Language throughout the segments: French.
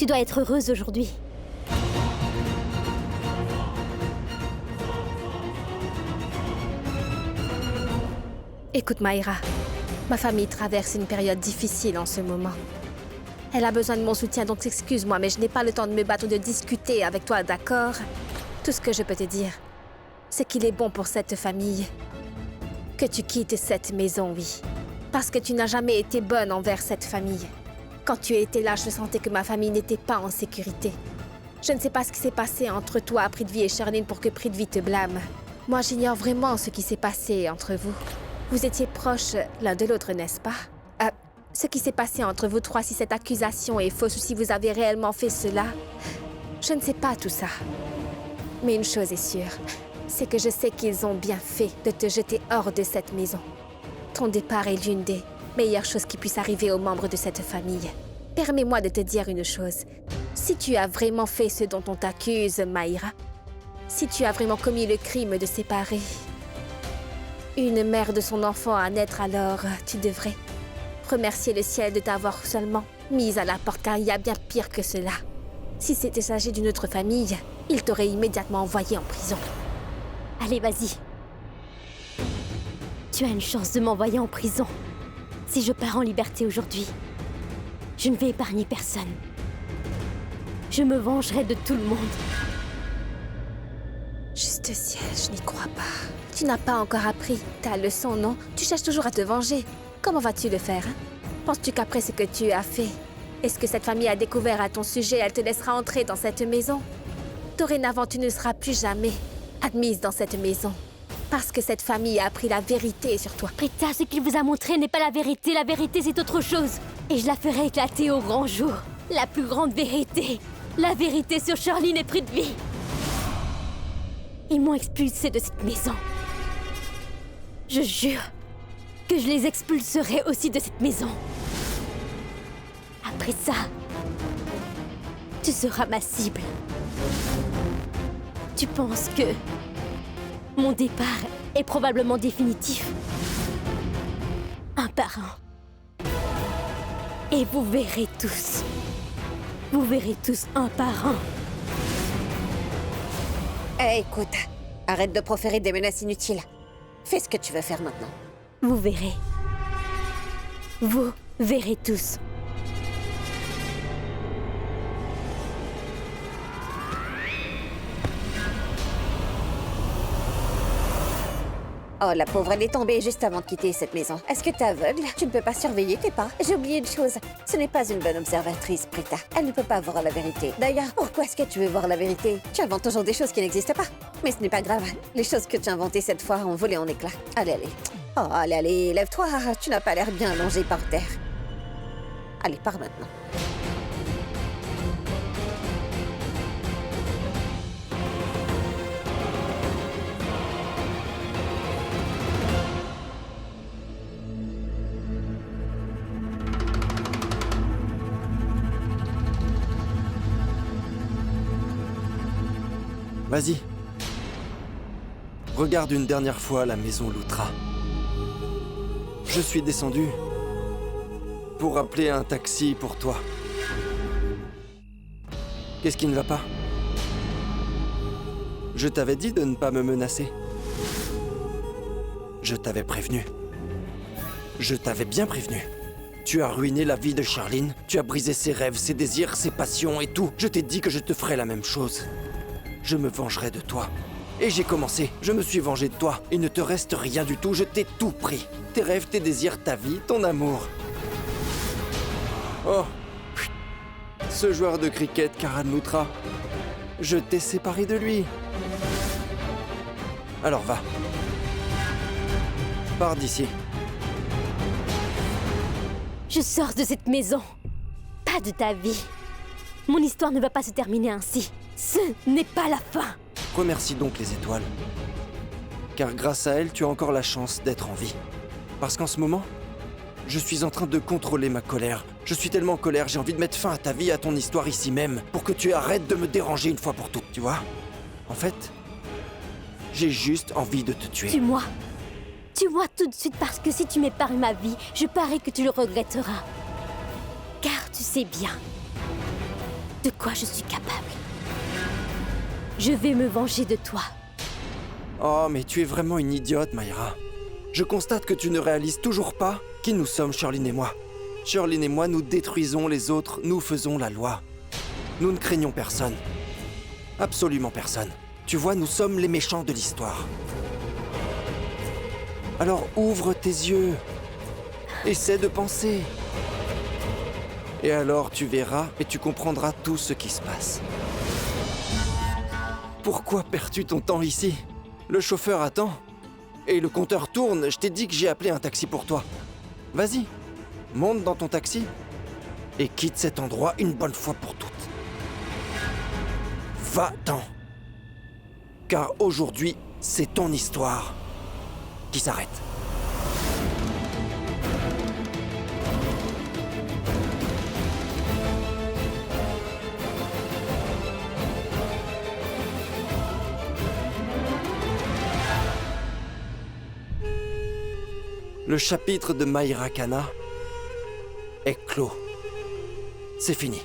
Tu dois être heureuse aujourd'hui. Écoute Maïra, ma famille traverse une période difficile en ce moment. Elle a besoin de mon soutien, donc excuse-moi, mais je n'ai pas le temps de me battre ou de discuter avec toi, d'accord? Tout ce que je peux te dire, c'est qu'il est bon pour cette famille que tu quittes cette maison, oui. Parce que tu n'as jamais été bonne envers cette famille. Quand tu étais là, je sentais que ma famille n'était pas en sécurité. Je ne sais pas ce qui s'est passé entre toi, Prithvi et Charline, pour que Prithvi te blâme. Moi, j'ignore vraiment ce qui s'est passé entre vous. Vous étiez proches l'un de l'autre, n'est-ce pas? Ce qui s'est passé entre vous trois, si cette accusation est fausse ou si vous avez réellement fait cela, je ne sais pas tout ça. Mais une chose est sûre, c'est que je sais qu'ils ont bien fait de te jeter hors de cette maison. Ton départ est l'une des meilleures choses qui puissent arriver aux membres de cette famille. Permets-moi de te dire une chose. Si tu as vraiment fait ce dont on t'accuse, Maïra, si tu as vraiment commis le crime de séparer une mère de son enfant à naître, alors tu devrais remercier le ciel de t'avoir seulement mise à la porte, car il y a bien pire que cela. Si c'était s'agit d'une autre famille, il t'aurait immédiatement envoyé en prison. Allez, vas-y. Tu as une chance de m'envoyer en prison. Si je pars en liberté aujourd'hui, je ne vais épargner personne. Je me vengerai de tout le monde. Juste ciel, je n'y crois pas. Tu n'as pas encore appris ta leçon, non? Tu cherches toujours à te venger. Comment vas-tu le faire, hein? Penses-tu qu'après ce que tu as fait, est-ce que cette famille a découvert à ton sujet, elle te laissera entrer dans cette maison? Dorénavant, tu ne seras plus jamais admise dans cette maison. Parce que cette famille a appris la vérité sur toi. Prita, ce qu'il vous a montré n'est pas la vérité c'est autre chose. Et je la ferai éclater au grand jour. La plus grande vérité. La vérité sur Charline et Prithvi. Ils m'ont expulsée de cette maison. Je jure que je les expulserai aussi de cette maison. Après ça, tu seras ma cible. Tu penses que mon départ est probablement définitif? Un par un. Et vous verrez tous. Vous verrez tous un par un. Écoute, arrête de proférer des menaces inutiles. Fais ce que tu veux faire maintenant. Vous verrez. Vous verrez tous. Oh, la pauvre, elle est tombée juste avant de quitter cette maison. Est-ce que t'es aveugle? Tu ne peux pas surveiller tes pas. J'ai oublié une chose. Ce n'est pas une bonne observatrice, Prita. Elle ne peut pas voir la vérité. D'ailleurs, pourquoi est-ce que tu veux voir la vérité? Tu inventes toujours des choses qui n'existent pas. Mais ce n'est pas grave. Les choses que tu as inventées cette fois ont volé en éclats. Allez, allez. Oh, allez, allez, lève-toi. Tu n'as pas l'air bien allongé par terre. Allez, pars maintenant. Vas-y. Regarde une dernière fois la maison Loutra. Je suis descendu pour appeler un taxi pour toi. Qu'est-ce qui ne va pas? Je t'avais dit de ne pas me menacer. Je t'avais prévenu. Je t'avais bien prévenu. Tu as ruiné la vie de Charline. Tu as brisé ses rêves, ses désirs, ses passions et tout. Je t'ai dit que je te ferais la même chose. Je me vengerai de toi. Et j'ai commencé. Je me suis vengé de toi. Il ne te reste rien du tout. Je t'ai tout pris. Tes rêves, tes désirs, ta vie, ton amour. Oh. Ce joueur de cricket, Karan Loutra. Je t'ai séparé de lui. Alors va. Pars d'ici. Je sors de cette maison. Pas de ta vie. Mon histoire ne va pas se terminer ainsi. Ce n'est pas la fin. Remercie donc les étoiles. Car grâce à elles, tu as encore la chance d'être en vie. Parce qu'en ce moment, je suis en train de contrôler ma colère. Je suis tellement en colère, j'ai envie de mettre fin à ta vie, à ton histoire ici même, pour que tu arrêtes de me déranger une fois pour toutes, tu vois? En fait, j'ai juste envie de te tuer. Tue-moi. Tue-moi tout de suite parce que si tu m'épargnes ma vie, je parie que tu le regretteras. Car tu sais bien de quoi je suis capable. Je vais me venger de toi. Oh, mais tu es vraiment une idiote, Mayra. Je constate que tu ne réalises toujours pas qui nous sommes, Charline et moi. Charline et moi, nous détruisons les autres, nous faisons la loi. Nous ne craignons personne. Absolument personne. Tu vois, nous sommes les méchants de l'histoire. Alors ouvre tes yeux. Essaie de penser. Et alors tu verras et tu comprendras tout ce qui se passe. Pourquoi perds-tu ton temps ici? Le chauffeur attend. Et le compteur tourne. Je t'ai dit que j'ai appelé un taxi pour toi. Vas-y, monte dans ton taxi et quitte cet endroit une bonne fois pour toutes. Va-t'en. Car aujourd'hui, c'est ton histoire qui s'arrête. Le chapitre de Mayra Kana est clos. C'est fini.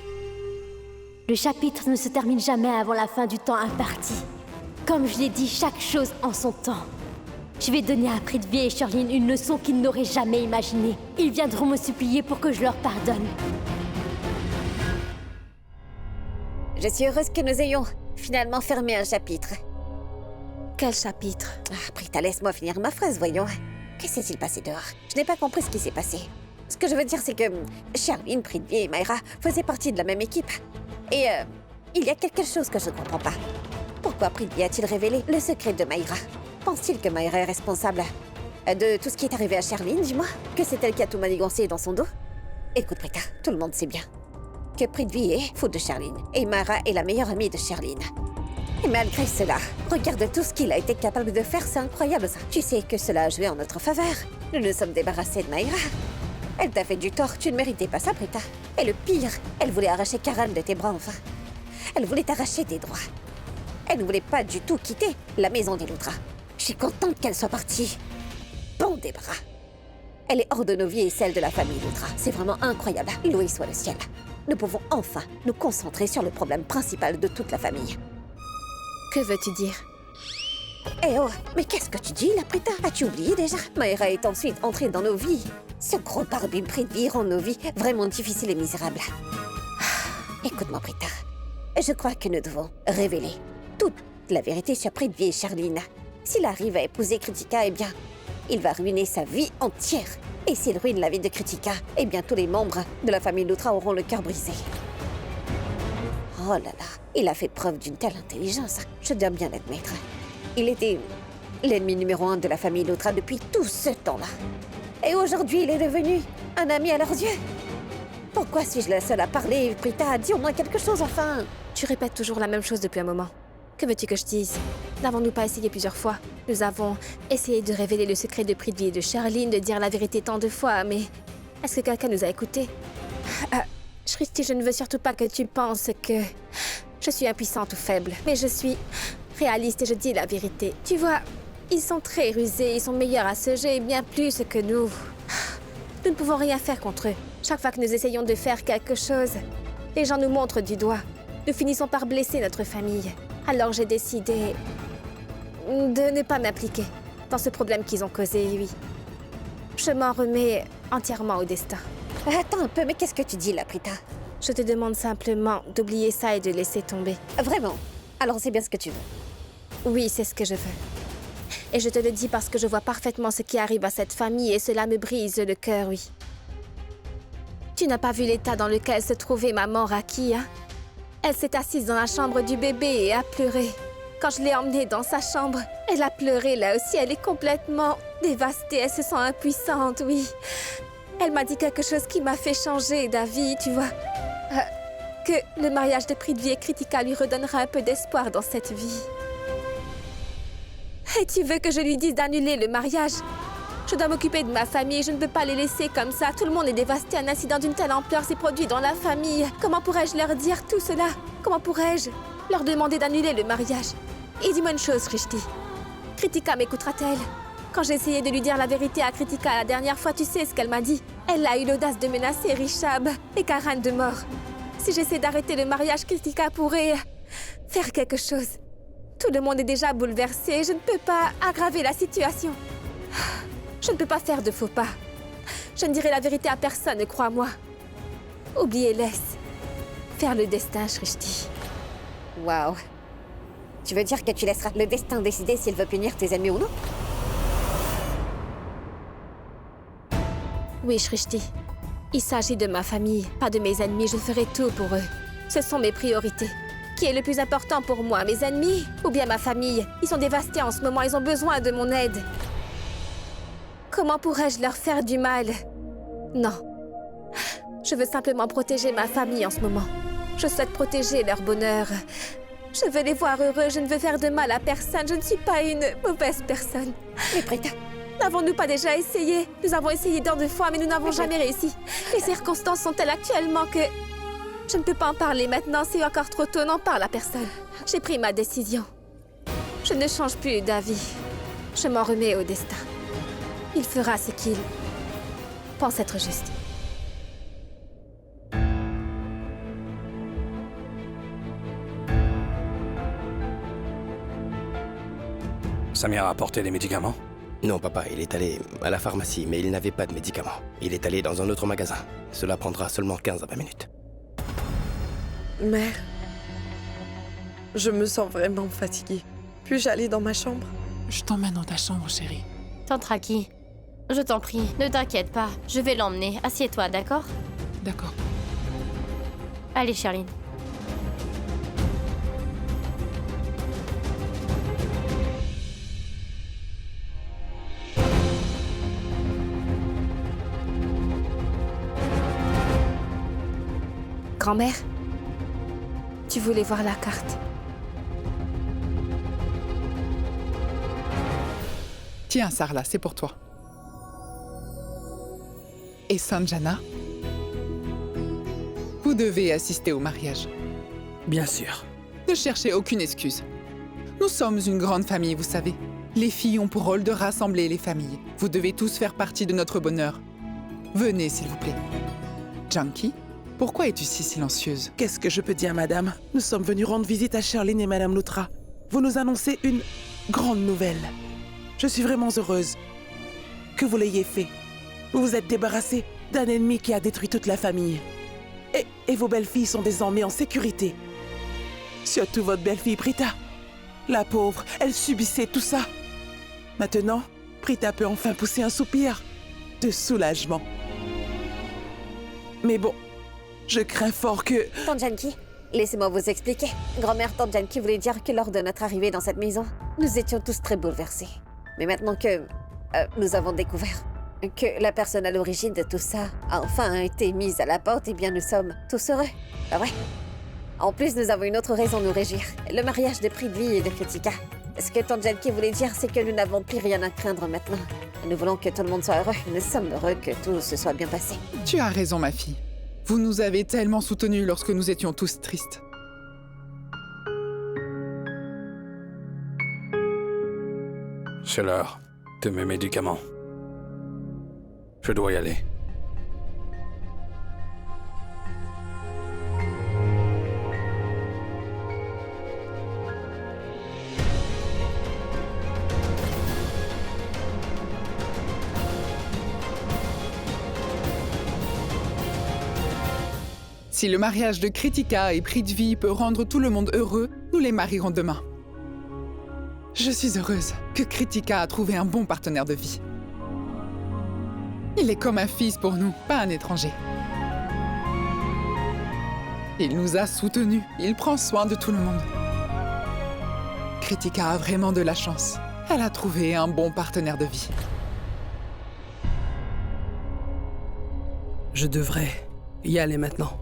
Le chapitre ne se termine jamais avant la fin du temps imparti. Comme je l'ai dit, chaque chose en son temps. Je vais donner à Prithvi et Charline une leçon qu'ils n'auraient jamais imaginée. Ils viendront me supplier pour que je leur pardonne. Je suis heureuse que nous ayons finalement fermé un chapitre. Quel chapitre? Ah, Prita, laisse-moi finir ma phrase, voyons. Que s'est-il passé dehors? Je n'ai pas compris ce qui s'est passé. Ce que je veux dire, c'est que Charline, Prithvi et Mayra faisaient partie de la même équipe. Et il y a quelque chose que je ne comprends pas. Pourquoi Prithvi a-t-il révélé le secret de Mayra? Pense-t-il que Mayra est responsable de tout ce qui est arrivé à Charline, dis-moi? Que c'est elle qui a tout manigancé dans son dos? Écoute, Prita, tout le monde sait bien que Prithvi est fou de Charline et Mayra est la meilleure amie de Charline. Et malgré cela, regarde tout ce qu'il a été capable de faire, c'est incroyable ça. Tu sais que cela a joué en notre faveur. Nous nous sommes débarrassés de Mayra. Elle t'a fait du tort, tu ne méritais pas ça, Prita. Et le pire, elle voulait arracher Karan de tes bras enfin. Elle voulait t'arracher tes droits. Elle ne voulait pas du tout quitter la maison des Loudra. Je suis contente qu'elle soit partie. Bon des bras. Elle est hors de nos vies et celle de la famille Loudra. C'est vraiment incroyable. Loué soit le ciel. Nous pouvons enfin nous concentrer sur le problème principal de toute la famille. Que veux-tu dire? Eh oh, mais qu'est-ce que tu dis, là, Prita? As-tu oublié déjà? Mayra est ensuite entrée dans nos vies. Ce gros barbu Prithvi rend nos vies vraiment difficiles et misérables. Écoute-moi, Prita. Je crois que nous devons révéler toute la vérité sur Prithvi et Charline. S'il arrive à épouser Kritika, eh bien, il va ruiner sa vie entière. Et s'il ruine la vie de Kritika, eh bien, tous les membres de la famille Lutra auront le cœur brisé. Oh là là, il a fait preuve d'une telle intelligence, je dois bien l'admettre. Il était l'ennemi numéro 1 de la famille Lutra depuis tout ce temps-là. Et aujourd'hui, il est devenu un ami à leurs yeux. Pourquoi suis-je la seule à parler, Prita? Dis au moins quelque chose, enfin. Tu répètes toujours la même chose depuis un moment. Que veux-tu que je dise? N'avons-nous pas essayé plusieurs fois? Nous avons essayé de révéler le secret de Prithvi et de Charline, de dire la vérité tant de fois, mais est-ce que quelqu'un nous a écoutés? Shrishti, je ne veux surtout pas que tu penses que je suis impuissante ou faible, mais je suis réaliste et je dis la vérité. Tu vois, ils sont très rusés, ils sont meilleurs à ce jeu et bien plus que nous. Nous ne pouvons rien faire contre eux. Chaque fois que nous essayons de faire quelque chose, les gens nous montrent du doigt. Nous finissons par blesser notre famille. Alors j'ai décidé de ne pas m'impliquer dans ce problème qu'ils ont causé, oui. Je m'en remets entièrement au destin. Attends un peu, mais qu'est-ce que tu dis là, Prita? Je te demande simplement d'oublier ça et de laisser tomber. Vraiment? Alors c'est bien ce que tu veux? Oui, c'est ce que je veux. Et je te le dis parce que je vois parfaitement ce qui arrive à cette famille et cela me brise le cœur, oui. Tu n'as pas vu l'état dans lequel se trouvait maman Raki, hein? Elle s'est assise dans la chambre du bébé et a pleuré. Quand je l'ai emmenée dans sa chambre, elle a pleuré là aussi. Elle est complètement dévastée. Elle se sent impuissante, oui. Elle m'a dit quelque chose qui m'a fait changer d'avis, tu vois. Que le mariage de Prithvi et Kritika lui redonnera un peu d'espoir dans cette vie. Et tu veux que je lui dise d'annuler le mariage? Je dois m'occuper de ma famille, je ne peux pas les laisser comme ça. Tout le monde est dévasté, un incident d'une telle ampleur s'est produit dans la famille. Comment pourrais-je leur dire tout cela? Comment pourrais-je leur demander d'annuler le mariage? Et dis-moi une chose, Shrishti. Kritika m'écoutera-t-elle? Quand j'ai essayé de lui dire la vérité à Kritika la dernière fois, tu sais ce qu'elle m'a dit? Elle a eu l'audace de menacer Rishab et Karan de mort. Si j'essaie d'arrêter le mariage, Kritika pourrait faire quelque chose. Tout le monde est déjà bouleversé. Je ne peux pas aggraver la situation. Je ne peux pas faire de faux pas. Je ne dirai la vérité à personne, crois-moi. Oubliez, laisse faire le destin, Shrishti. Waouh. Tu veux dire que tu laisseras le destin décider s'il veut punir tes ennemis ou non? Oui, Shrishti. Il s'agit de ma famille, pas de mes ennemis. Je ferai tout pour eux. Ce sont mes priorités. Qui est le plus important pour moi, mes ennemis ou bien ma famille? Ils sont dévastés en ce moment, ils ont besoin de mon aide. Comment pourrais-je leur faire du mal? Non. Je veux simplement protéger ma famille en ce moment. Je souhaite protéger leur bonheur. Je veux les voir heureux, je ne veux faire de mal à personne. Je ne suis pas une mauvaise personne. Mais Prita, N'avons-nous pas déjà essayé? Nous avons essayé tant de fois, mais nous n'avons jamais réussi. Les circonstances sont telles actuellement que... Je ne peux pas en parler maintenant, c'est encore trop tôt, n'en parle à personne. J'ai pris ma décision. Je ne change plus d'avis. Je m'en remets au destin. Il fera ce qu'il pense être juste. Samir a apporté les médicaments? Non, papa, il est allé à la pharmacie, mais il n'avait pas de médicaments. Il est allé dans un autre magasin. Cela prendra seulement 15 à 20 minutes. Mère, je me sens vraiment fatiguée. Puis-je aller dans ma chambre? Je t'emmène dans ta chambre, chérie. Tantraki, je t'en prie, ne t'inquiète pas. Je vais l'emmener. Assieds-toi, d'accord? D'accord. Allez, Charline. Grand-mère, tu voulais voir la carte. Tiens, Sarla, c'est pour toi. Et Sanjana, vous devez assister au mariage. Bien sûr. Ne cherchez aucune excuse. Nous sommes une grande famille, vous savez. Les filles ont pour rôle de rassembler les familles. Vous devez tous faire partie de notre bonheur. Venez, s'il vous plaît. Janki, pourquoi es-tu si silencieuse? Qu'est-ce que je peux dire, madame? Nous sommes venus rendre visite à Charline et madame Loutra. Vous nous annoncez une grande nouvelle. Je suis vraiment heureuse que vous l'ayez fait. Vous vous êtes débarrassé d'un ennemi qui a détruit toute la famille. Et vos belles-filles sont désormais en sécurité. Surtout votre belle-fille Prita. La pauvre, elle subissait tout ça. Maintenant, Prita peut enfin pousser un soupir de soulagement. Mais bon, je crains fort que... Tante Janki, laissez-moi vous expliquer. Grand-mère Tante Janki voulait dire que lors de notre arrivée dans cette maison, nous étions tous très bouleversés. Mais maintenant que nous avons découvert que la personne à l'origine de tout ça a enfin été mise à la porte, eh bien nous sommes tous heureux. Pas vrai? En plus, nous avons une autre raison de nous réjouir. Le mariage de Prithvi et de Kritika. Ce que Tante Janki voulait dire, c'est que nous n'avons plus rien à craindre maintenant. Nous voulons que tout le monde soit heureux. Nous sommes heureux que tout se soit bien passé. Tu as raison, ma fille. Vous nous avez tellement soutenus lorsque nous étions tous tristes. C'est l'heure de mes médicaments. Je dois y aller. Si le mariage de Kritika et Prithvi peut rendre tout le monde heureux, nous les marierons demain. Je suis heureuse que Kritika a trouvé un bon partenaire de vie. Il est comme un fils pour nous, pas un étranger. Il nous a soutenus, il prend soin de tout le monde. Kritika a vraiment de la chance. Elle a trouvé un bon partenaire de vie. Je devrais y aller maintenant.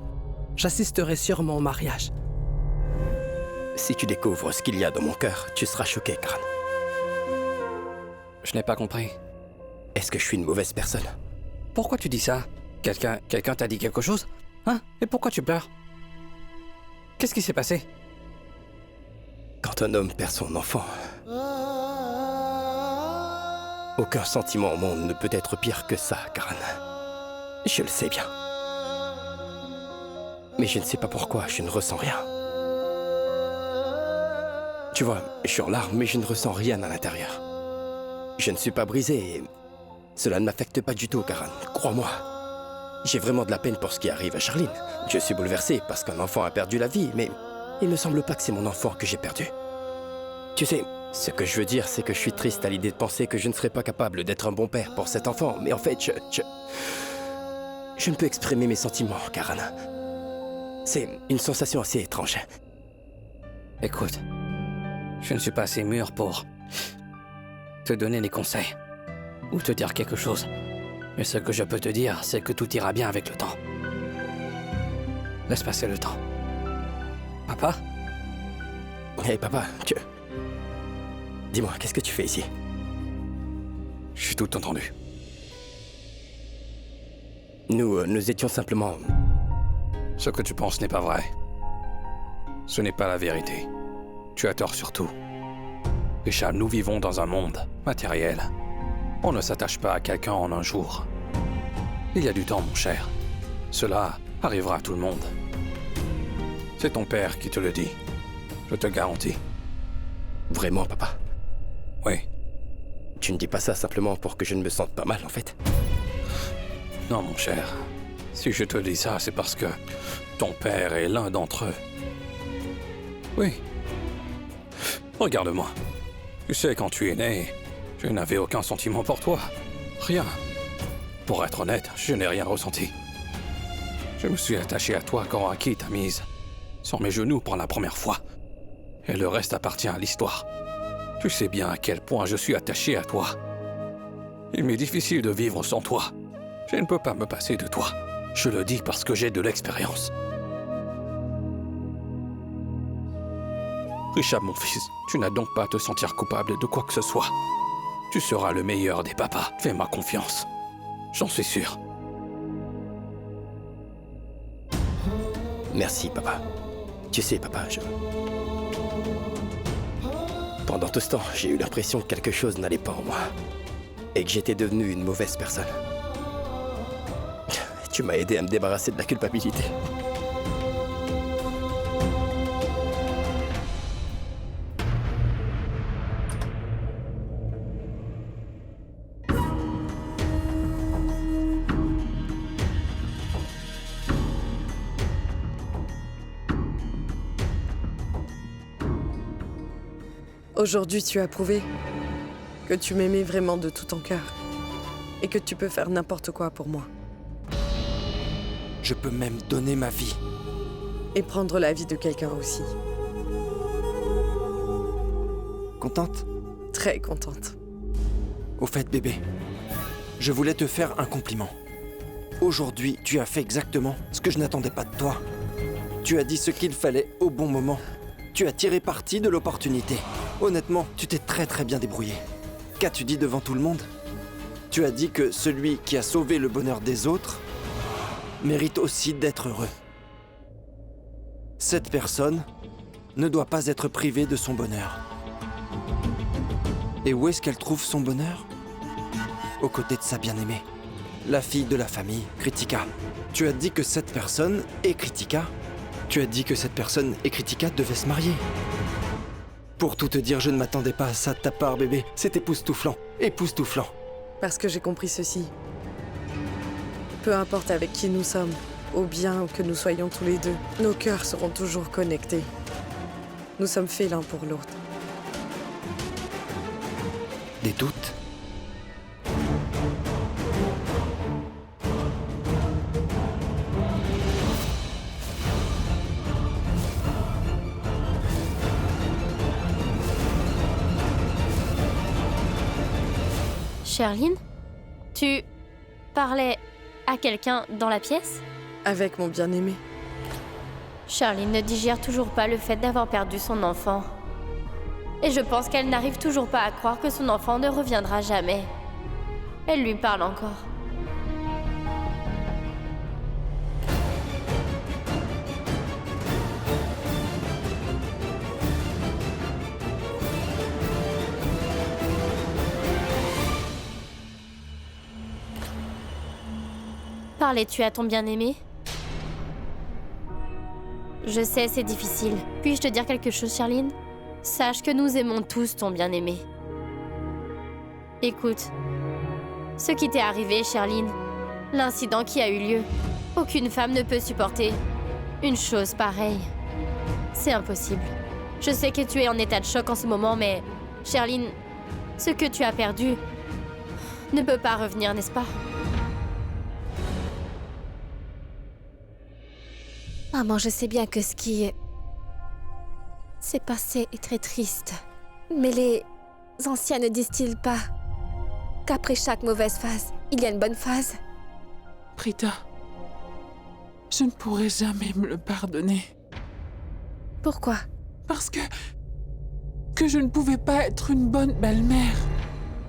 J'assisterai sûrement au mariage. Si tu découvres ce qu'il y a dans mon cœur, tu seras choqué, Karan. Je n'ai pas compris. Est-ce que je suis une mauvaise personne? Pourquoi tu dis ça? Quelqu'un t'a dit quelque chose? Hein? Et pourquoi tu pleures? Qu'est-ce qui s'est passé? Quand un homme perd son enfant, aucun sentiment au monde ne peut être pire que ça, Karan. Je le sais bien. Mais je ne sais pas pourquoi, je ne ressens rien. Tu vois, je suis en larmes, mais je ne ressens rien à l'intérieur. Je ne suis pas brisé et cela ne m'affecte pas du tout, Karan. Crois-moi. J'ai vraiment de la peine pour ce qui arrive à Charline. Je suis bouleversé parce qu'un enfant a perdu la vie, mais il me semble pas que c'est mon enfant que j'ai perdu. Tu sais, ce que je veux dire, c'est que je suis triste à l'idée de penser que je ne serais pas capable d'être un bon père pour cet enfant. Mais en fait, je ne peux exprimer mes sentiments, Karan. C'est une sensation assez étrange. Écoute, je ne suis pas assez mûr pour te donner des conseils ou te dire quelque chose. Mais ce que je peux te dire, c'est que tout ira bien avec le temps. Laisse passer le temps. Papa? Hé, papa, dis-moi, qu'est-ce que tu fais ici? Je suis tout entendu. Nous étions simplement... Ce que tu penses n'est pas vrai. Ce n'est pas la vérité. Tu as tort sur tout. Richard, nous vivons dans un monde matériel. On ne s'attache pas à quelqu'un en un jour. Il y a du temps, mon cher. Cela arrivera à tout le monde. C'est ton père qui te le dit. Je te garantis. Vraiment, papa? Oui. Tu ne dis pas ça simplement pour que je ne me sente pas mal, en fait? Non, mon cher. Si je te dis ça, c'est parce que ton père est l'un d'entre eux. Oui. Regarde-moi. Tu sais, quand tu es né, je n'avais aucun sentiment pour toi. Rien. Pour être honnête, je n'ai rien ressenti. Je me suis attaché à toi quand Aki t'a mise sur mes genoux pour la première fois. Et le reste appartient à l'histoire. Tu sais bien à quel point je suis attaché à toi. Il m'est difficile de vivre sans toi. Je ne peux pas me passer de toi. Je le dis parce que j'ai de l'expérience. Richard, mon fils, tu n'as donc pas à te sentir coupable de quoi que ce soit. Tu seras le meilleur des papas. Fais-moi confiance. J'en suis sûr. Merci, papa. Tu sais, papa, Pendant tout ce temps, j'ai eu l'impression que quelque chose n'allait pas en moi. Et que j'étais devenu une mauvaise personne. Tu m'as aidé à me débarrasser de la culpabilité. Aujourd'hui, tu as prouvé que tu m'aimais vraiment de tout ton cœur et que tu peux faire n'importe quoi pour moi. Je peux même donner ma vie. Et prendre la vie de quelqu'un aussi. Contente? Très contente. Au fait, bébé, je voulais te faire un compliment. Aujourd'hui, tu as fait exactement ce que je n'attendais pas de toi. Tu as dit ce qu'il fallait au bon moment. Tu as tiré parti de l'opportunité. Honnêtement, tu t'es très bien débrouillé. Qu'as-tu dit devant tout le monde? Tu as dit que celui qui a sauvé le bonheur des autres mérite aussi d'être heureux. Cette personne ne doit pas être privée de son bonheur. Et où est-ce qu'elle trouve son bonheur? Aux côtés de sa bien-aimée, la fille de la famille, Kritika. Tu as dit que cette personne et Kritika... Tu as dit que cette personne et Kritika devaient se marier. Pour tout te dire, je ne m'attendais pas à ça de ta part, bébé. C'est époustouflant, époustouflant. Parce que j'ai compris ceci. Peu importe avec qui nous sommes, ou bien que nous soyons tous les deux, nos cœurs seront toujours connectés. Nous sommes faits l'un pour l'autre. Des doutes? Charline, tu parlais à quelqu'un dans la pièce? Avec mon bien-aimé. Charline ne digère toujours pas le fait d'avoir perdu son enfant. Et je pense qu'elle n'arrive toujours pas à croire que son enfant ne reviendra jamais. Elle lui parle encore. Parlais-tu à ton bien-aimé? Je sais, c'est difficile. Puis-je te dire quelque chose, Charline? Sache que nous aimons tous ton bien-aimé. Écoute, ce qui t'est arrivé, Charline, l'incident qui a eu lieu, aucune femme ne peut supporter une chose pareille. C'est impossible. Je sais que tu es en état de choc en ce moment, mais, Charline, ce que tu as perdu ne peut pas revenir, n'est-ce pas? Maman, je sais bien que ce qui s'est passé est très triste. Mais les anciens ne disent-ils pas qu'après chaque mauvaise phase, il y a une bonne phase? Prita, je ne pourrai jamais me le pardonner. Pourquoi? Parce que je ne pouvais pas être une bonne belle-mère.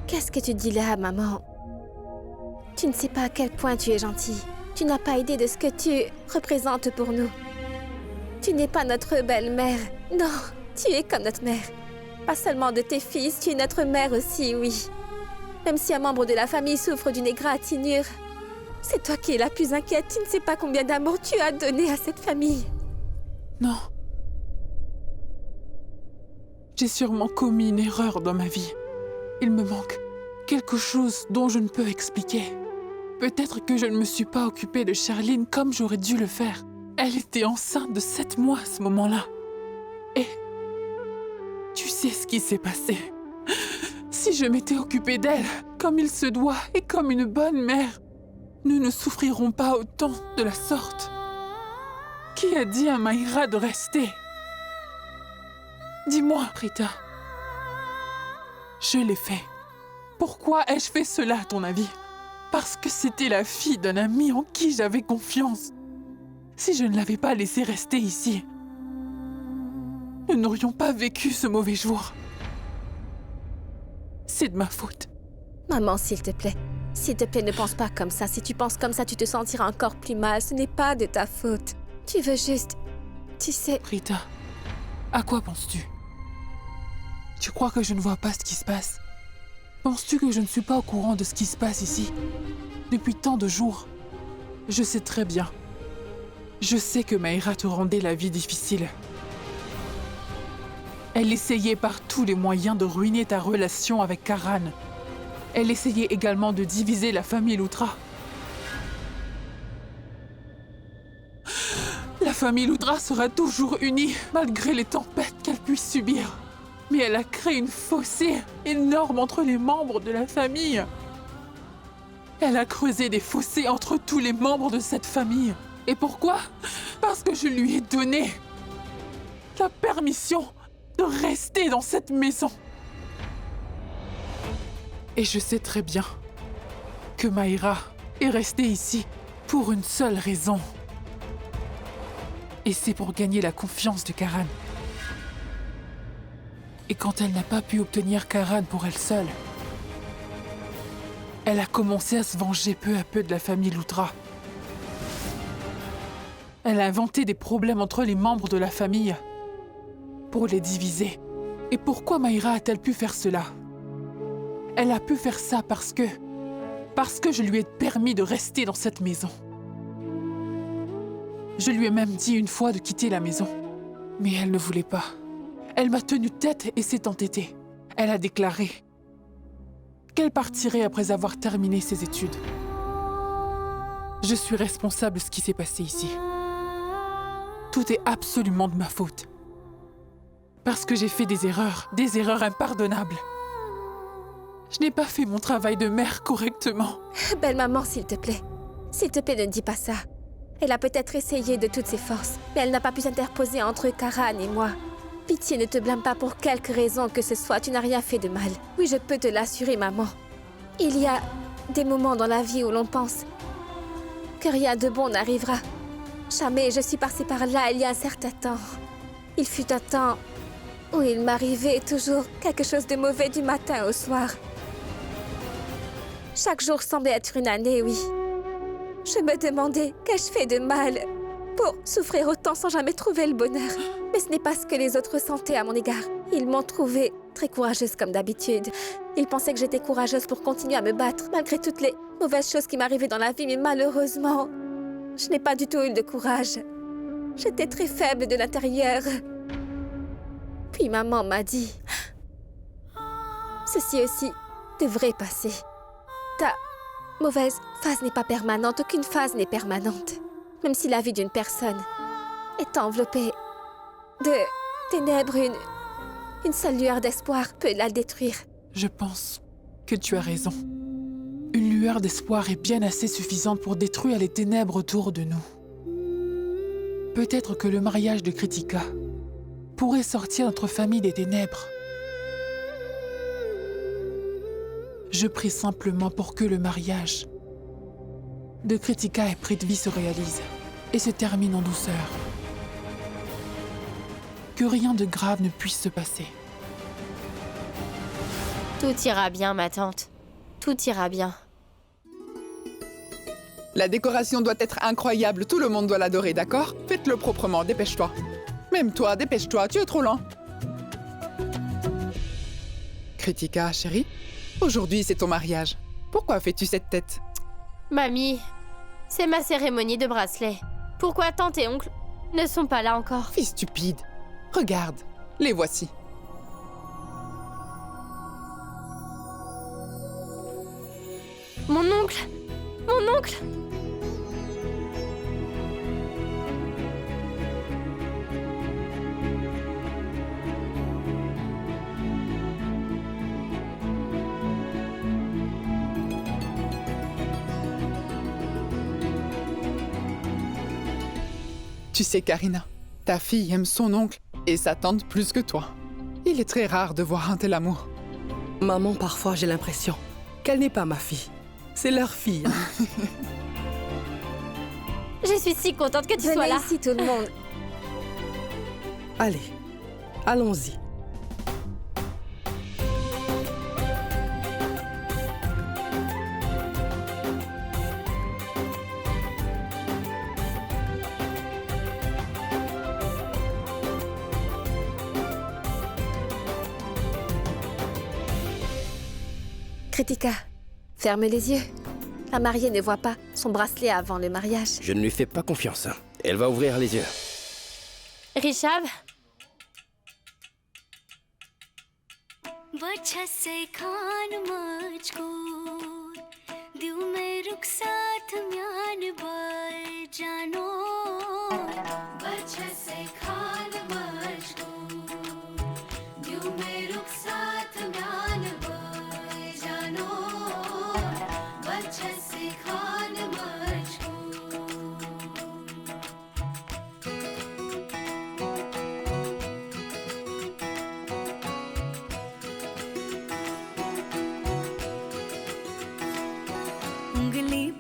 Qu'est-ce que tu dis là, maman? Tu ne sais pas à quel point tu es gentille. Tu n'as pas idée de ce que tu représentes pour nous. Tu n'es pas notre belle-mère. Non, tu es comme notre mère. Pas seulement de tes fils, tu es notre mère aussi, oui. Même si un membre de la famille souffre d'une égratignure, c'est toi qui es la plus inquiète. Tu ne sais pas combien d'amour tu as donné à cette famille. Non. J'ai sûrement commis une erreur dans ma vie. Il me manque quelque chose dont je ne peux expliquer. Peut-être que je ne me suis pas occupée de Charline comme j'aurais dû le faire. Elle était enceinte de 7 mois à ce moment-là. Et tu sais ce qui s'est passé. Si je m'étais occupée d'elle comme il se doit et comme une bonne mère, nous ne souffrirons pas autant de la sorte. Qui a dit à Mayra de rester? Dis-moi, Prita. Je l'ai fait. Pourquoi ai-je fait cela, à ton avis? Parce que c'était la fille d'un ami en qui j'avais confiance. Si je ne l'avais pas laissée rester ici, nous n'aurions pas vécu ce mauvais jour. C'est de ma faute. Maman, s'il te plaît, ne pense pas comme ça. Si tu penses comme ça, tu te sentiras encore plus mal. Ce n'est pas de ta faute. Tu veux juste... Tu sais... Prita, à quoi penses-tu? Tu crois que je ne vois pas ce qui se passe? Penses-tu que je ne suis pas au courant de ce qui se passe ici? Depuis tant de jours. Je sais très bien. Je sais que Mayra te rendait la vie difficile. Elle essayait par tous les moyens de ruiner ta relation avec Karan. Elle essayait également de diviser la famille Loutra. La famille Loutra sera toujours unie, malgré les tempêtes qu'elle puisse subir. Mais elle a créé une fossé énorme entre les membres de la famille. Elle a creusé des fossés entre tous les membres de cette famille. Et pourquoi? Parce que je lui ai donné la permission de rester dans cette maison. Et je sais très bien que Mayra est restée ici pour une seule raison. Et c'est pour gagner la confiance de Karan. Et quand elle n'a pas pu obtenir Karan pour elle seule, elle a commencé à se venger peu à peu de la famille Loutra. Elle a inventé des problèmes entre les membres de la famille pour les diviser. Et pourquoi Mayra a-t-elle pu faire cela? Elle a pu faire ça parce que je lui ai permis de rester dans cette maison. Je lui ai même dit une fois de quitter la maison. Mais elle ne voulait pas. Elle m'a tenu tête et s'est entêtée. Elle a déclaré qu'elle partirait après avoir terminé ses études. Je suis responsable de ce qui s'est passé ici. Tout est absolument de ma faute. Parce que j'ai fait des erreurs impardonnables. Je n'ai pas fait mon travail de mère correctement. Belle maman, s'il te plaît, ne dis pas ça. Elle a peut-être essayé de toutes ses forces, mais elle n'a pas pu s'interposer entre Karan et moi. Pitié, ne te blâme pas pour quelque raison que ce soit, tu n'as rien fait de mal. Oui, je peux te l'assurer, maman. Il y a des moments dans la vie où l'on pense que rien de bon n'arrivera. Jamais je suis passée par là il y a un certain temps. Il fut un temps où il m'arrivait toujours quelque chose de mauvais du matin au soir. Chaque jour semblait être une année, oui. Je me demandais, qu'ai-je fait de mal pour souffrir autant sans jamais trouver le bonheur? Mais ce n'est pas ce que les autres sentaient à mon égard. Ils m'ont trouvée très courageuse comme d'habitude. Ils pensaient que j'étais courageuse pour continuer à me battre, malgré toutes les mauvaises choses qui m'arrivaient dans la vie. Mais malheureusement, je n'ai pas du tout eu de courage. J'étais très faible de l'intérieur. Puis maman m'a dit... Ceci aussi devrait passer. Ta mauvaise phase n'est pas permanente. Aucune phase n'est permanente. Même si la vie d'une personne est enveloppée de ténèbres, une seule lueur d'espoir peut la détruire. Je pense que tu as raison. Une lueur d'espoir est bien assez suffisante pour détruire les ténèbres autour de nous. Peut-être que le mariage de Kritika pourrait sortir notre famille des ténèbres. Je prie simplement pour que le mariage de Kritika et Prithvi se réalise et se termine en douceur. Que rien de grave ne puisse se passer. Tout ira bien, ma tante. Tout ira bien. La décoration doit être incroyable, tout le monde doit l'adorer, d'accord? Faites-le proprement, dépêche-toi. Même toi, dépêche-toi, tu es trop lent. Kritika, chérie, aujourd'hui c'est ton mariage. Pourquoi fais-tu cette tête? Mamie, c'est ma cérémonie de bracelet. Pourquoi tante et oncle ne sont pas là encore? Fille stupide. Regarde, les voici. Mon oncle! Mon oncle! Tu sais, Karina, ta fille aime son oncle et sa tante plus que toi. Il est très rare de voir un tel amour. Maman, parfois j'ai l'impression qu'elle n'est pas ma fille. C'est leur fille. Je suis si contente que tu sois là. Venez ici, tout le monde. Allez, allons-y. Kritika, ferme les yeux. La mariée ne voit pas son bracelet avant le mariage. Je ne lui fais pas confiance. Elle va ouvrir les yeux. Rishabh?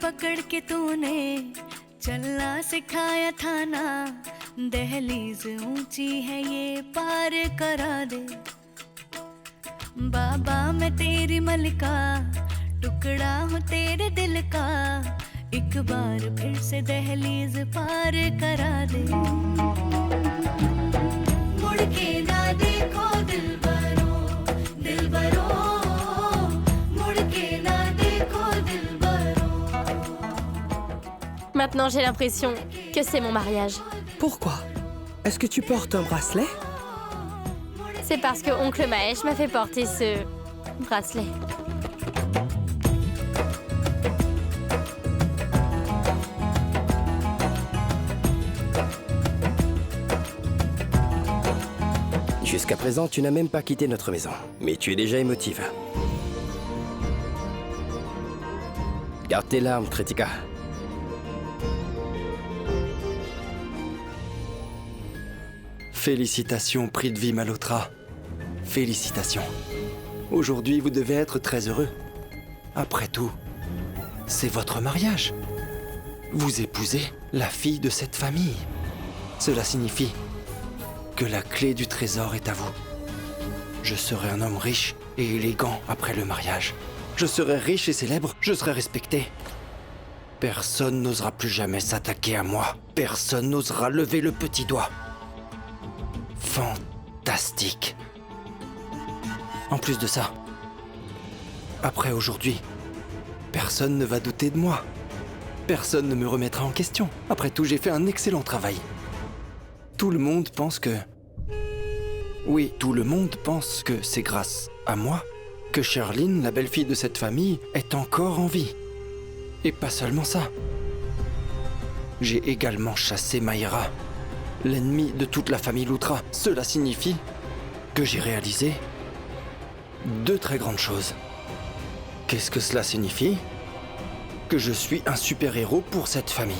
पकड़ के तूने चलना सिखाया था ना, दहलीज ऊंची है ये पार करा दे। बाबा मैं तेरी मलिका, टुकड़ा हूँ तेरे दिल का, एक बार फिर से दहलीज पार करा दे। मुड़ के ना देखो दिलबरो, दिलबरो, मुड़ के ना देखो Dilbaro. Maintenant, j'ai l'impression que c'est mon mariage. Pourquoi? Est-ce que tu portes un bracelet? C'est parce que oncle Mahesh m'a fait porter ce bracelet. Jusqu'à présent, tu n'as même pas quitté notre maison. Mais tu es déjà émotive. Garde tes larmes, Kritika. Félicitations, Prithvi Malhotra. Félicitations. Aujourd'hui, vous devez être très heureux. Après tout, c'est votre mariage. Vous épousez la fille de cette famille. Cela signifie que la clé du trésor est à vous. Je serai un homme riche et élégant après le mariage. Je serai riche et célèbre, je serai respecté. Personne n'osera plus jamais s'attaquer à moi. Personne n'osera lever le petit doigt. Fantastique. En plus de ça, après aujourd'hui, personne ne va douter de moi. Personne ne me remettra en question. Après tout, j'ai fait un excellent travail. Tout le monde pense que... Oui, tout le monde pense que c'est grâce à moi que Charline, la belle-fille de cette famille, est encore en vie. Et pas seulement ça. J'ai également chassé Mayra, l'ennemi de toute la famille Loutra. Cela signifie que j'ai réalisé 2 très grandes choses. Qu'est-ce que cela signifie? Que je suis un super-héros pour cette famille.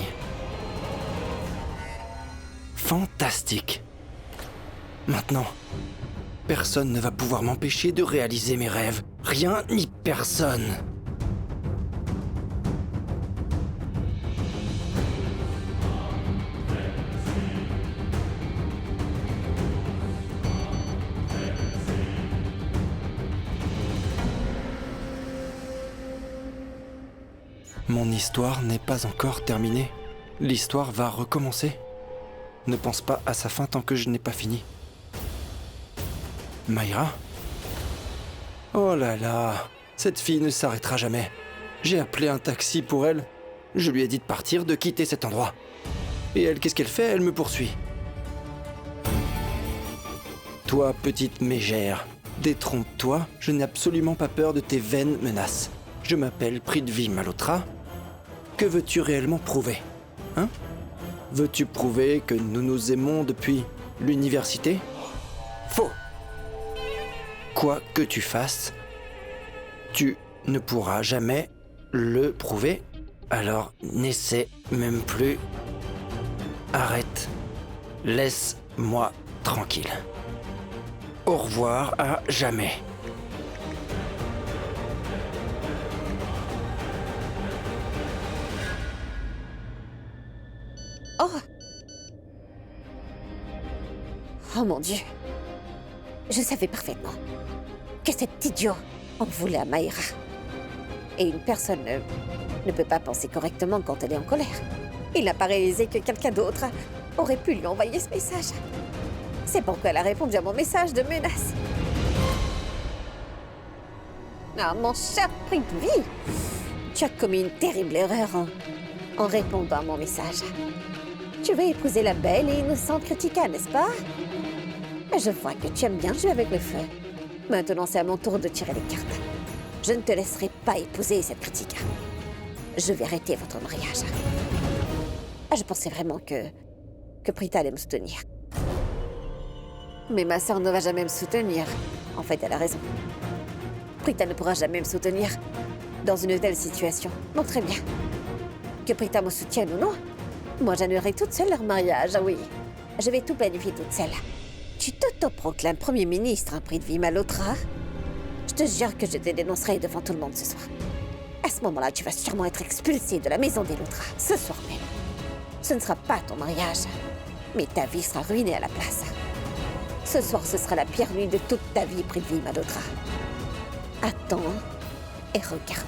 Fantastique. Maintenant, personne ne va pouvoir m'empêcher de réaliser mes rêves. Rien ni personne. Mon histoire n'est pas encore terminée. L'histoire va recommencer. Ne pense pas à sa fin tant que je n'ai pas fini. Mayra? Oh là là, cette fille ne s'arrêtera jamais. J'ai appelé un taxi pour elle. Je lui ai dit de partir, de quitter cet endroit. Et elle, qu'est-ce qu'elle fait? Elle me poursuit. Toi, petite mégère, détrompe-toi, je n'ai absolument pas peur de tes vaines menaces. Je m'appelle Prithvi Malhotra. Que veux-tu réellement prouver? Hein? Veux-tu prouver que nous nous aimons depuis l'université? Faux! Quoi que tu fasses, tu ne pourras jamais le prouver. Alors n'essaie même plus. Arrête. Laisse-moi tranquille. Au revoir à jamais. Oh! Oh mon Dieu! Je savais parfaitement que cet idiot en voulait à Mayra. Et une personne ne peut pas penser correctement quand elle est en colère. Il n'a pas réalisé que quelqu'un d'autre aurait pu lui envoyer ce message. C'est pourquoi elle a répondu à mon message de menace. Ah, mon cher Prithvi, tu as commis une terrible erreur en répondant à mon message. Tu veux épouser la belle et innocente Kritika, n'est-ce pas? Je vois que tu aimes bien jouer avec le feu. Maintenant, c'est à mon tour de tirer les cartes. Je ne te laisserai pas épouser cette Kritika. Je vais arrêter votre mariage. Je pensais vraiment que Prita allait me soutenir. Mais ma sœur ne va jamais me soutenir. En fait, elle a raison. Prita ne pourra jamais me soutenir dans une telle situation. Donc très bien. Que Prita me soutienne ou non, moi j'annulerai toute seule leur mariage, oui. Je vais tout planifier toute seule. Tu t'autoproclames Premier ministre, un Prithvi Malhotra. Je te jure que je te dénoncerai devant tout le monde ce soir. À ce moment-là, tu vas sûrement être expulsé de la maison des Loutra, ce soir même. Ce ne sera pas ton mariage, mais ta vie sera ruinée à la place. Ce soir, ce sera la pire nuit de toute ta vie, Prithvi Malhotra. Attends et regarde.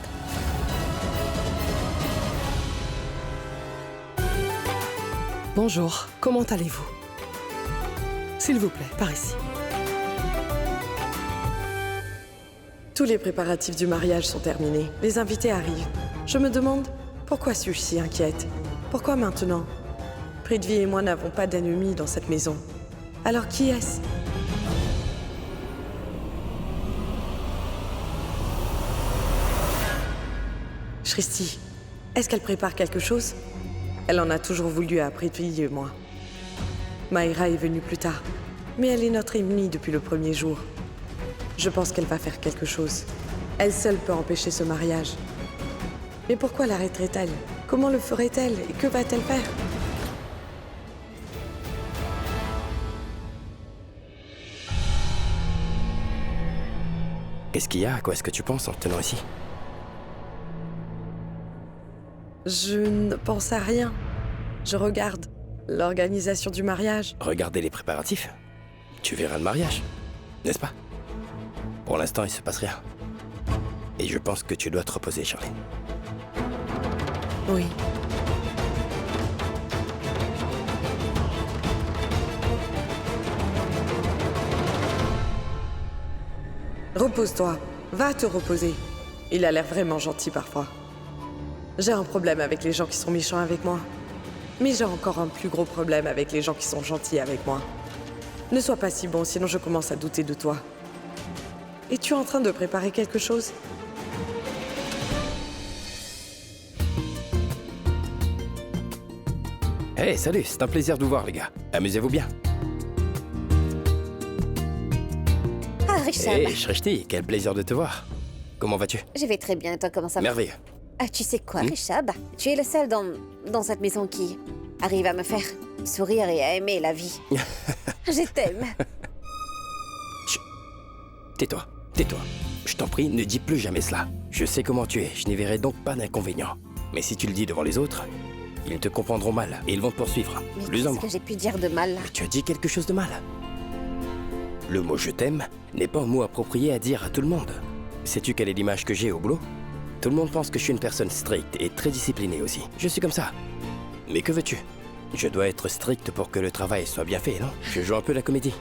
Bonjour, comment allez-vous? S'il vous plaît, par ici. Tous les préparatifs du mariage sont terminés. Les invités arrivent. Je me demande, pourquoi suis-je si inquiète? Pourquoi maintenant? Prithvi et moi n'avons pas d'ennemis dans cette maison. Alors qui est-ce? Shristi, est-ce qu'elle prépare quelque chose? Elle en a toujours voulu à Prithvi et moi. Mayra est venue plus tard, mais elle est notre ennemie depuis le premier jour. Je pense qu'elle va faire quelque chose. Elle seule peut empêcher ce mariage. Mais pourquoi l'arrêterait-elle? Comment le ferait-elle? Et que va-t-elle faire? Qu'est-ce qu'il y a? À quoi est-ce que tu penses en te tenant ici? Je ne pense à rien. Je regarde l'organisation du mariage. Regardez les préparatifs. Tu verras le mariage, n'est-ce pas? Pour l'instant, il se passe rien. Et je pense que tu dois te reposer, Charline. Oui. Repose-toi. Va te reposer. Il a l'air vraiment gentil parfois. J'ai un problème avec les gens qui sont méchants avec moi. Mais j'ai encore un plus gros problème avec les gens qui sont gentils avec moi. Ne sois pas si bon, sinon je commence à douter de toi. Es-tu en train de préparer quelque chose? Hey, salut, c'est un plaisir de vous voir, les gars. Amusez-vous bien. Ah, Richard. Hey, Shrishti, quel plaisir de te voir. Comment vas-tu? Je vais très bien, toi, comment ça va? Merveilleux. Ah, tu sais quoi, Richard? Tu es le seul dans cette maison qui arrive à me faire sourire et à aimer la vie. Je t'aime. Chut. Tais-toi, tais-toi. Je t'en prie, ne dis plus jamais cela. Je sais comment tu es, je n'y verrai donc pas d'inconvénient. Mais si tu le dis devant les autres, ils te comprendront mal et ils vont te poursuivre. Mais Plus en qu'est-ce moins. que j'ai pu dire de mal? Mais tu as dit quelque chose de mal. Le mot « je t'aime » n'est pas un mot approprié à dire à tout le monde. Sais-tu quelle est l'image que j'ai au boulot? Tout le monde pense que je suis une personne stricte et très disciplinée aussi. Je suis comme ça. Mais que veux-tu? Je dois être strict pour que le travail soit bien fait, non? Je joue un peu la comédie.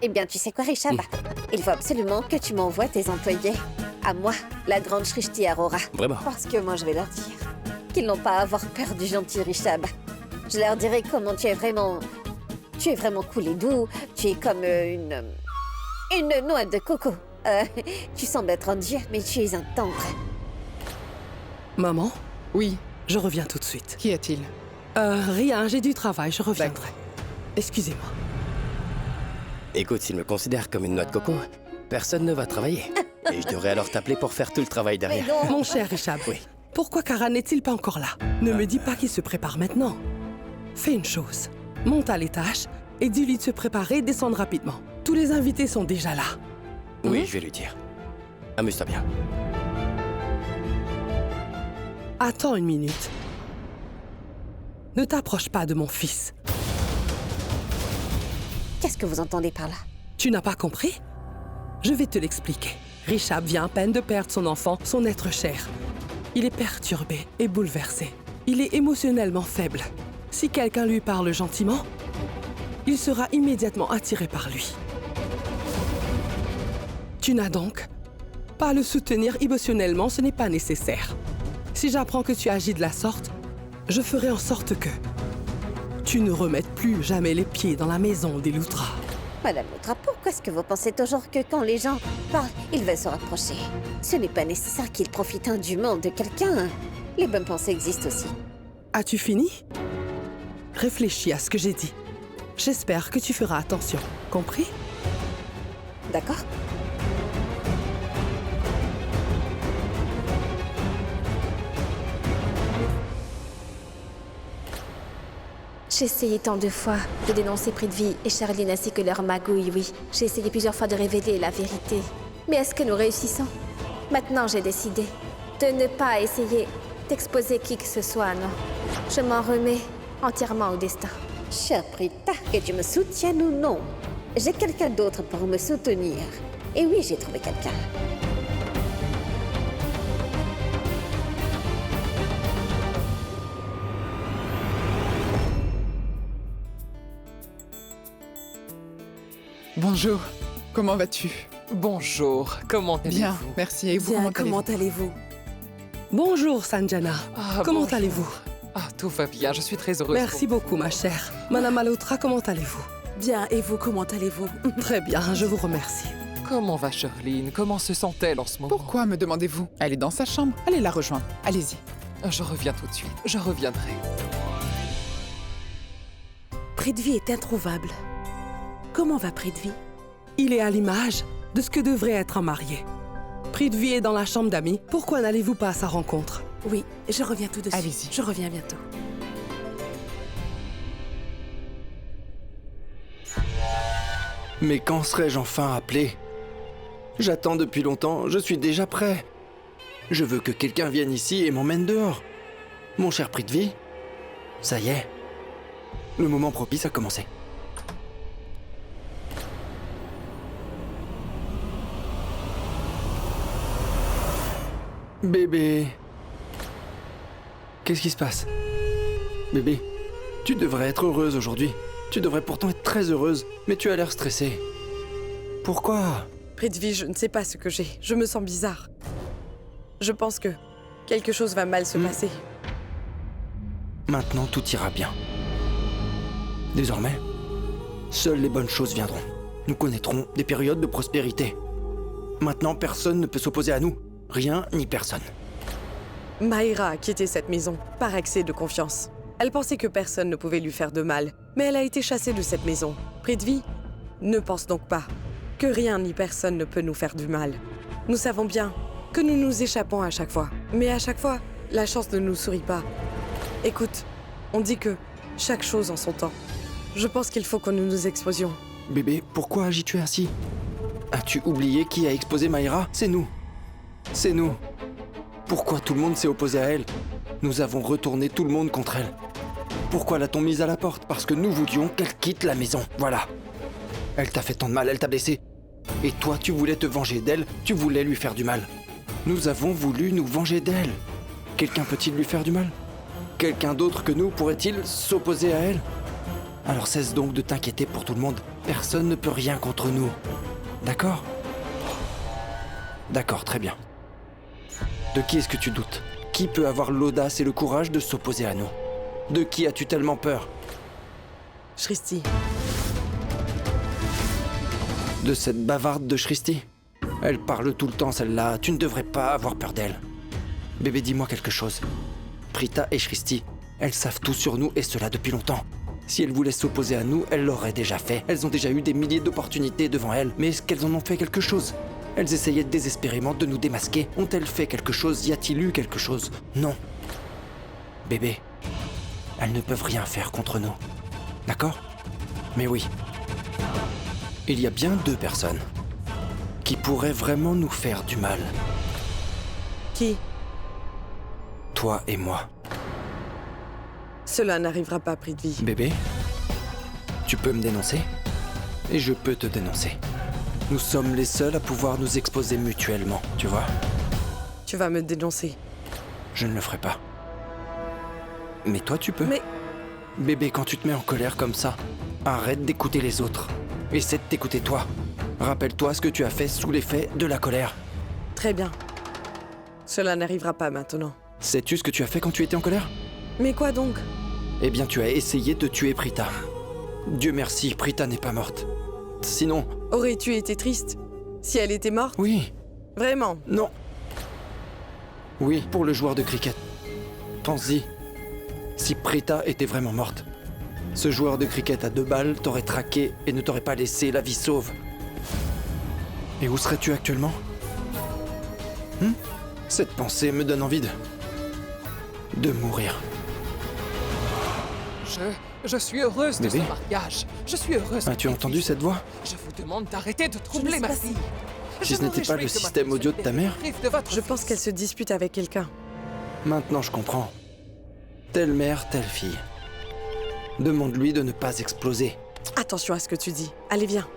Eh bien, tu sais quoi, Richard? Il faut absolument que tu m'envoies tes employés à moi, la grande Shrishti Arora. Vraiment? Parce que moi, je vais leur dire qu'ils n'ont pas à avoir peur du gentil Richard. Je leur dirai comment tu es vraiment cool et doux. Tu es comme une noix de coco. Tu sembles être un dieu, mais tu es un tendre. Maman, Oui, je reviens tout de suite. qu'y a-t-il? Rien, j'ai du travail, je reviendrai. Excusez-moi. Écoute, s'il me considère comme une noix de coco, personne ne va travailler. Et je devrais alors t'appeler pour faire tout le travail Mais derrière. non. Mon cher Richard, Oui. pourquoi Karan n'est-il pas encore là? Ne me dis pas qu'il se prépare maintenant. Fais une chose. Monte à l'étage et dis-lui de se préparer et descendre rapidement. Tous les invités sont déjà là. Oui, je vais lui dire. Amuse-toi bien. Attends une minute. Ne t'approche pas de mon fils. Qu'est-ce que vous entendez par là? Tu n'as pas compris? Je vais te l'expliquer. Richard vient à peine de perdre son enfant, son être cher. Il est perturbé et bouleversé. Il est émotionnellement faible. Si quelqu'un lui parle gentiment, il sera immédiatement attiré par lui. Tu n'as donc pas à le soutenir émotionnellement, ce n'est pas nécessaire. Si j'apprends que tu agis de la sorte, je ferai en sorte que tu ne remettes plus jamais les pieds dans la maison des Loutra. Madame Loutra, pourquoi est-ce que vous pensez toujours que quand les gens parlent, ils veulent se rapprocher? Ce n'est pas nécessaire qu'ils profitent indûment de quelqu'un. Les bonnes pensées existent aussi. As-tu fini? Réfléchis à ce que j'ai dit. J'espère que tu feras attention. Compris? D'accord? J'ai essayé tant de fois de dénoncer Prithvi et Charline ainsi que leur magouille, oui. J'ai essayé plusieurs fois de révéler la vérité. Mais est-ce que nous réussissons? Maintenant, j'ai décidé de ne pas essayer d'exposer qui que ce soit, non. Je m'en remets entièrement au destin. Chère Prita, que tu me soutiennes ou non, j'ai quelqu'un d'autre pour me soutenir. Et oui, j'ai trouvé quelqu'un. Bonjour, comment vas-tu? Bonjour, comment allez-vous? Bien, merci. Et vous, Bien, comment allez-vous? Bonjour, Sanjana. Ah, Comment bonjour. allez-vous? Ah, tout va bien, je suis très heureuse. Merci beaucoup, ma chère. Madame Malhotra, comment allez-vous? Bien, et vous, comment allez-vous? Très bien, je vous remercie. Comment va Charline? Comment se sent-elle en ce moment? Pourquoi me demandez-vous? Elle est dans sa chambre. Allez la rejoindre. Allez-y. Je reviens tout de suite, je reviendrai. Prithvi est introuvable. Comment va Prithvi? Il est à l'image de ce que devrait être un marié. Prithvi est dans la chambre d'amis. Pourquoi n'allez-vous pas à sa rencontre? Oui, je reviens tout de suite. Allez-y. Je reviens bientôt. Mais quand serai-je enfin appelé? J'attends depuis longtemps, je suis déjà prêt. Je veux que quelqu'un vienne ici et m'emmène dehors. Mon cher Prithvi, ça y est. Le moment propice a commencé. Bébé. Qu'est-ce qui se passe? Bébé, tu devrais être heureuse aujourd'hui. Tu devrais pourtant être très heureuse, mais tu as l'air stressée. Pourquoi? Prithvi, je ne sais pas ce que j'ai. Je me sens bizarre. Je pense que quelque chose va mal se passer. Maintenant, tout ira bien. Désormais, seules les bonnes choses viendront. Nous connaîtrons des périodes de prospérité. Maintenant, personne ne peut s'opposer à nous. Rien ni personne. Maïra a quitté cette maison par excès de confiance. Elle pensait que personne ne pouvait lui faire de mal, mais elle a été chassée de cette maison. Prithvi, ne pense donc pas que rien ni personne ne peut nous faire du mal. Nous savons bien que nous nous échappons à chaque fois. Mais à chaque fois, la chance ne nous sourit pas. Écoute, on dit que chaque chose en son temps. Je pense qu'il faut que nous nous exposions. Bébé, pourquoi agis-tu ainsi? As-tu oublié qui a exposé Maïra? C'est nous. C'est nous. Pourquoi tout le monde s'est opposé à elle? Nous avons retourné tout le monde contre elle. Pourquoi l'a-t-on mise à la porte? Parce que nous voulions qu'elle quitte la maison. Voilà. Elle t'a fait tant de mal, elle t'a blessé. Et toi, tu voulais te venger d'elle, tu voulais lui faire du mal. Nous avons voulu nous venger d'elle. Quelqu'un peut-il lui faire du mal? Quelqu'un d'autre que nous pourrait-il s'opposer à elle? Alors cesse donc de t'inquiéter pour tout le monde. Personne ne peut rien contre nous. D'accord? D'accord, très bien. De qui est-ce que tu doutes? Qui peut avoir l'audace et le courage de s'opposer à nous? De qui as-tu tellement peur? Shristi. De cette bavarde de Shristi? Elle parle tout le temps, celle-là. Tu ne devrais pas avoir peur d'elle. Bébé, dis-moi quelque chose. Prita et Shristi, elles savent tout sur nous et cela depuis longtemps. Si elles voulaient s'opposer à nous, elles l'auraient déjà fait. Elles ont déjà eu des milliers d'opportunités devant elles. Mais est-ce qu'elles en ont fait quelque chose? Elles essayaient désespérément de nous démasquer. Ont-elles fait quelque chose? Y a-t-il eu quelque chose? Non. Bébé, elles ne peuvent rien faire contre nous. D'accord? Mais oui. Il y a bien deux personnes qui pourraient vraiment nous faire du mal. Qui? Toi et moi. Cela n'arrivera pas, Prithvi. Bébé, tu peux me dénoncer et je peux te dénoncer. Nous sommes les seuls à pouvoir nous exposer mutuellement, tu vois? Tu vas me dénoncer. Je ne le ferai pas. Mais toi, tu peux. Mais... Bébé, quand tu te mets en colère comme ça, arrête d'écouter les autres. Essaie de t'écouter toi. Rappelle-toi ce que tu as fait sous l'effet de la colère. Très bien. Cela n'arrivera pas maintenant. Sais-tu ce que tu as fait quand tu étais en colère? Mais quoi donc? Eh bien, tu as essayé de tuer Prita. Dieu merci, Prita n'est pas morte. Sinon... Aurais-tu été triste si elle était morte? Oui. Vraiment? Non. Oui, pour le joueur de cricket. Pense-y. Si Prita était vraiment morte, ce joueur de cricket à 2 balles t'aurait traqué et ne t'aurait pas laissé la vie sauve. Et où serais-tu actuellement? Cette pensée me donne envie de mourir. Je suis heureuse de Bébé, ce mariage. Je suis heureuse. As-tu entendu cette voix? Je vous demande d'arrêter de troubler ma fille. Si ce n'était pas le système audio de ta mère? Je pense qu'elle se dispute avec quelqu'un. Maintenant je comprends. Telle mère, telle fille. Demande-lui de ne pas exploser. Attention à ce que tu dis. Allez, viens.